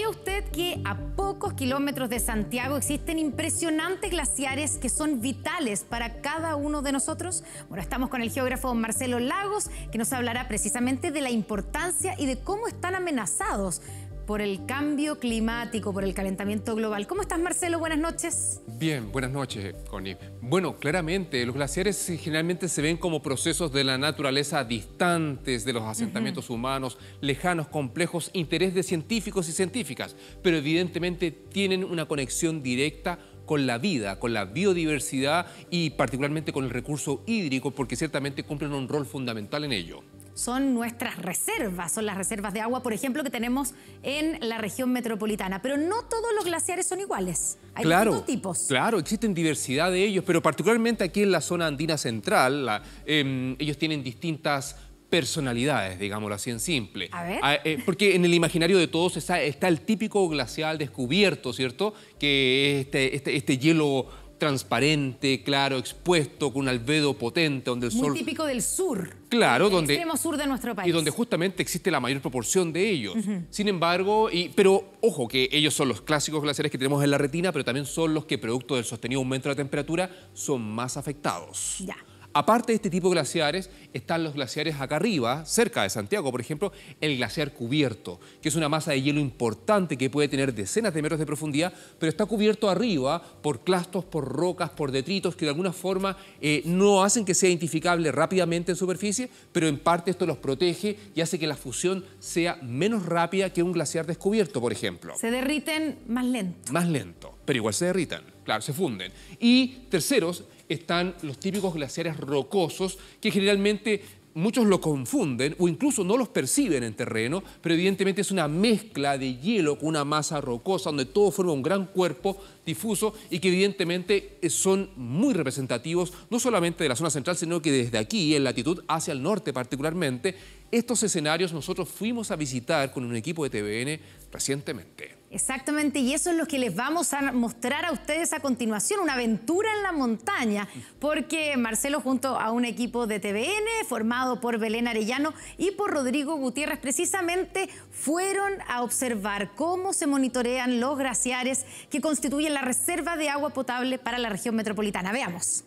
¿Sabía usted que a pocos kilómetros de Santiago existen impresionantes glaciares que son vitales para cada uno de nosotros? Bueno, estamos con el geógrafo Marcelo Lagos, que nos hablará precisamente de la importancia y de cómo están amenazados por el cambio climático, por el calentamiento global. ¿Cómo estás, Marcelo? Buenas noches. Bien, buenas noches, Connie. Bueno, claramente, los glaciares generalmente se ven como procesos de la naturaleza distantes de los asentamientos humanos, lejanos, complejos, interés de científicos y científicas, pero evidentemente tienen una conexión directa con la vida, con la biodiversidad y particularmente con el recurso hídrico, porque ciertamente cumplen un rol fundamental en ello. Son nuestras reservas, son las reservas de agua, por ejemplo, que tenemos en la región metropolitana. Pero no todos los glaciares son iguales. Hay distintos tipos. Claro, existen diversidad de ellos, pero particularmente aquí en la zona andina central, ellos tienen distintas personalidades, digámoslo así en simple. A ver. Porque en el imaginario de todos está el típico glacial descubierto, ¿cierto? Que es este hielo transparente, claro, expuesto, con un albedo potente, donde el sol... Muy típico del sur. Claro, del extremo sur de nuestro país. Y donde justamente existe la mayor proporción de ellos. Sin embargo, pero ojo, que ellos son los clásicos glaciares que tenemos en la retina, pero también son los que, producto del sostenido aumento de la temperatura, son más afectados. Ya. Aparte de este tipo de glaciares, están los glaciares acá arriba, cerca de Santiago, por ejemplo, el glaciar cubierto, que es una masa de hielo importante que puede tener decenas de metros de profundidad, pero está cubierto arriba por clastos, por rocas, por detritos que de alguna forma no hacen que sea identificable rápidamente en superficie, pero en parte esto los protege y hace que la fusión sea menos rápida que un glaciar descubierto, por ejemplo. Se derriten más lento. Más lento, pero igual se derritan, claro, se funden. Y terceros, están los típicos glaciares rocosos que generalmente muchos lo confunden o incluso no los perciben en terreno, pero evidentemente es una mezcla de hielo con una masa rocosa donde todo forma un gran cuerpo difuso y que evidentemente son muy representativos no solamente de la zona central, sino que desde aquí, en latitud hacia el norte particularmente. Estos escenarios nosotros fuimos a visitar con un equipo de TVN recientemente. Exactamente, y eso es lo que les vamos a mostrar a ustedes a continuación, una aventura en la montaña, porque Marcelo junto a un equipo de TVN formado por Belén Arellano y por Rodrigo Gutiérrez precisamente fueron a observar cómo se monitorean los glaciares que constituyen la reserva de agua potable para la región metropolitana. Veamos.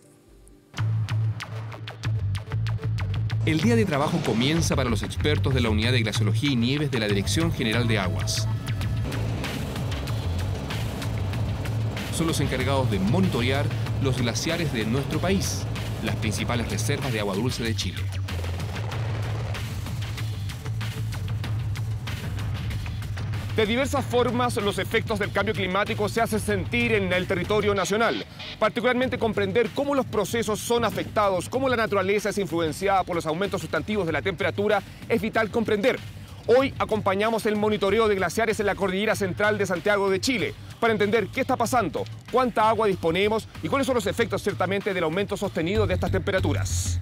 El día de trabajo comienza para los expertos de la Unidad de Glaciología y Nieves de la Dirección General de Aguas. Son los encargados de monitorear los glaciares de nuestro país, las principales reservas de agua dulce de Chile. De diversas formas, los efectos del cambio climático se hacen sentir en el territorio nacional. Particularmente comprender cómo los procesos son afectados, cómo la naturaleza es influenciada por los aumentos sustantivos de la temperatura, es vital comprender. Hoy acompañamos el monitoreo de glaciares en la cordillera central de Santiago de Chile para entender qué está pasando, cuánta agua disponemos y cuáles son los efectos ciertamente del aumento sostenido de estas temperaturas.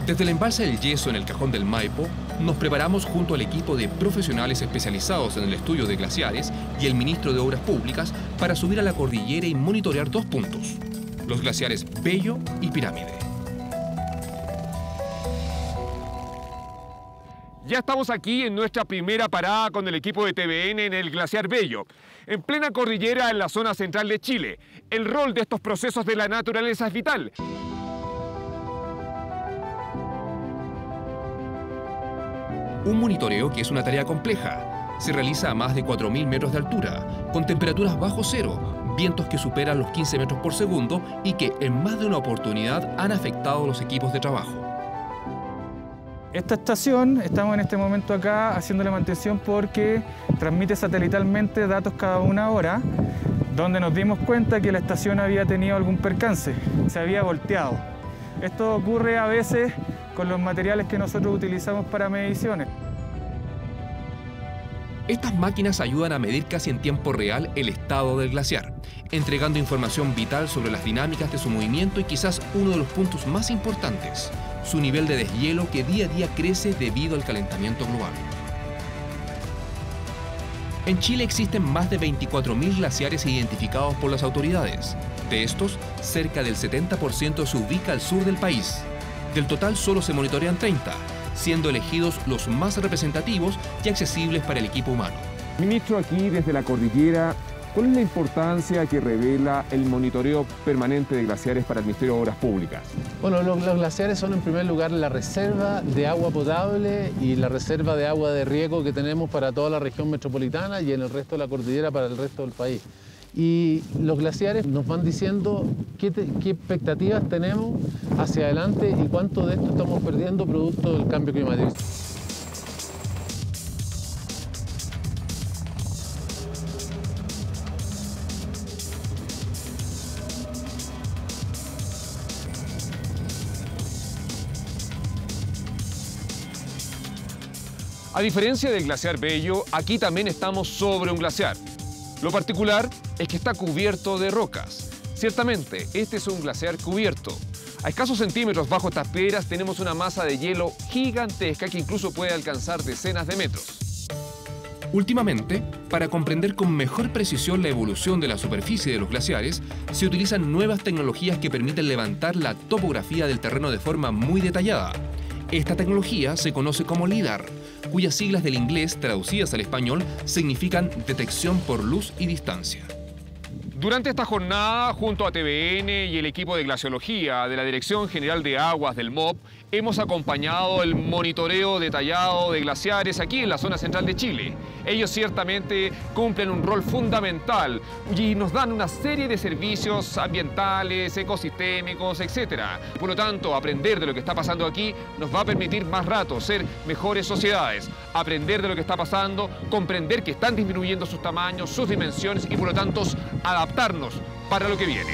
Desde el embalse del Yeso en el Cajón del Maipo, nos preparamos junto al equipo de profesionales especializados en el estudio de glaciares y el ministro de Obras Públicas para subir a la cordillera y monitorear dos puntos: los glaciares Bello y Pirámide. Ya estamos aquí en nuestra primera parada con el equipo de TVN en el glaciar Bello, en plena cordillera en la zona central de Chile. El rol de estos procesos de la naturaleza es vital. Un monitoreo que es una tarea compleja. Se realiza a más de 4.000 metros de altura, con temperaturas bajo cero, vientos que superan los 15 metros por segundo y que en más de una oportunidad han afectado a los equipos de trabajo. Esta estación, estamos en este momento acá haciéndole mantención porque transmite satelitalmente datos cada una hora, donde nos dimos cuenta que la estación había tenido algún percance, se había volteado. Esto ocurre a veces con los materiales que nosotros utilizamos para mediciones. Estas máquinas ayudan a medir casi en tiempo real el estado del glaciar, entregando información vital sobre las dinámicas de su movimiento y quizás uno de los puntos más importantes, su nivel de deshielo que día a día crece debido al calentamiento global. En Chile existen más de 24.000 glaciares identificados por las autoridades. De estos, cerca del 70% se ubica al sur del país. Del total solo se monitorean 30, siendo elegidos los más representativos y accesibles para el equipo humano. Ministro, aquí desde la cordillera, ¿cuál es la importancia que revela el monitoreo permanente de glaciares para el Ministerio de Obras Públicas? Bueno, los glaciares son en primer lugar la reserva de agua potable y la reserva de agua de riego que tenemos para toda la región metropolitana y en el resto de la cordillera para el resto del país. Y los glaciares nos van diciendo qué expectativas tenemos hacia adelante y cuánto de esto estamos perdiendo producto del cambio climático. A diferencia del glaciar Bello, aquí también estamos sobre un glaciar. Lo particular es que está cubierto de rocas. Ciertamente, este es un glaciar cubierto. A escasos centímetros bajo estas piedras tenemos una masa de hielo gigantesca que incluso puede alcanzar decenas de metros. Últimamente, para comprender con mejor precisión la evolución de la superficie de los glaciares, se utilizan nuevas tecnologías que permiten levantar la topografía del terreno de forma muy detallada. Esta tecnología se conoce como LIDAR, cuyas siglas del inglés traducidas al español significan detección por luz y distancia. Durante esta jornada, junto a TVN y el equipo de glaciología de la Dirección General de Aguas del MOP, hemos acompañado el monitoreo detallado de glaciares aquí en la zona central de Chile. Ellos ciertamente cumplen un rol fundamental y nos dan una serie de servicios ambientales, ecosistémicos, etc. Por lo tanto, aprender de lo que está pasando aquí nos va a permitir más rato ser mejores sociedades. Aprender de lo que está pasando, comprender que están disminuyendo sus tamaños, sus dimensiones y por lo tanto adaptarnos para lo que viene.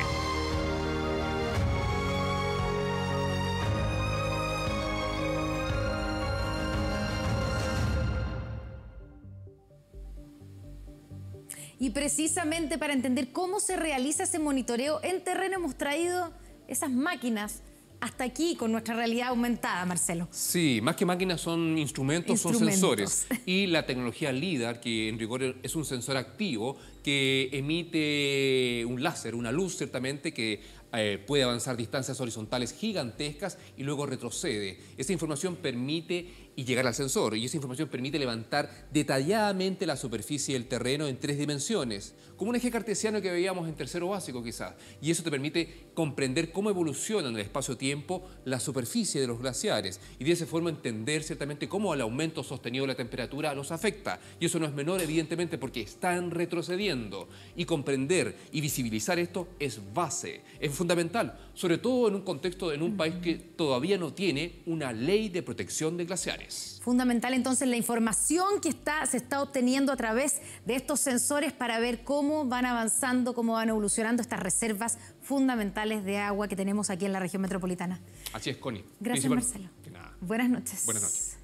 Y precisamente para entender cómo se realiza ese monitoreo en terreno hemos traído esas máquinas hasta aquí con nuestra realidad aumentada, Marcelo. Sí, más que máquinas son instrumentos, son sensores. Y la tecnología LIDAR, que en rigor es un sensor activo que emite un láser, una luz ciertamente, que puede avanzar distancias horizontales gigantescas y luego retrocede. Esa información permite y llegar al sensor, y esa información permite levantar detalladamente la superficie del terreno en 3 dimensiones, como un eje cartesiano que veíamos en tercero básico quizás. Y eso te permite comprender cómo evoluciona en el espacio-tiempo la superficie de los glaciares y de esa forma entender ciertamente cómo el aumento sostenido de la temperatura los afecta. Y eso no es menor, evidentemente, porque están retrocediendo. Y comprender y visibilizar esto es base, es fundamental, sobre todo en un contexto, en un país que todavía no tiene una ley de protección de glaciares. Fundamental entonces la información que se está obteniendo a través de estos sensores para ver cómo van avanzando, cómo van evolucionando estas reservas fundamentales de agua que tenemos aquí en la región metropolitana. Así es, Connie. Gracias, Marcelo. De nada. Buenas noches. Buenas noches.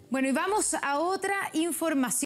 Bueno, y vamos a otra información.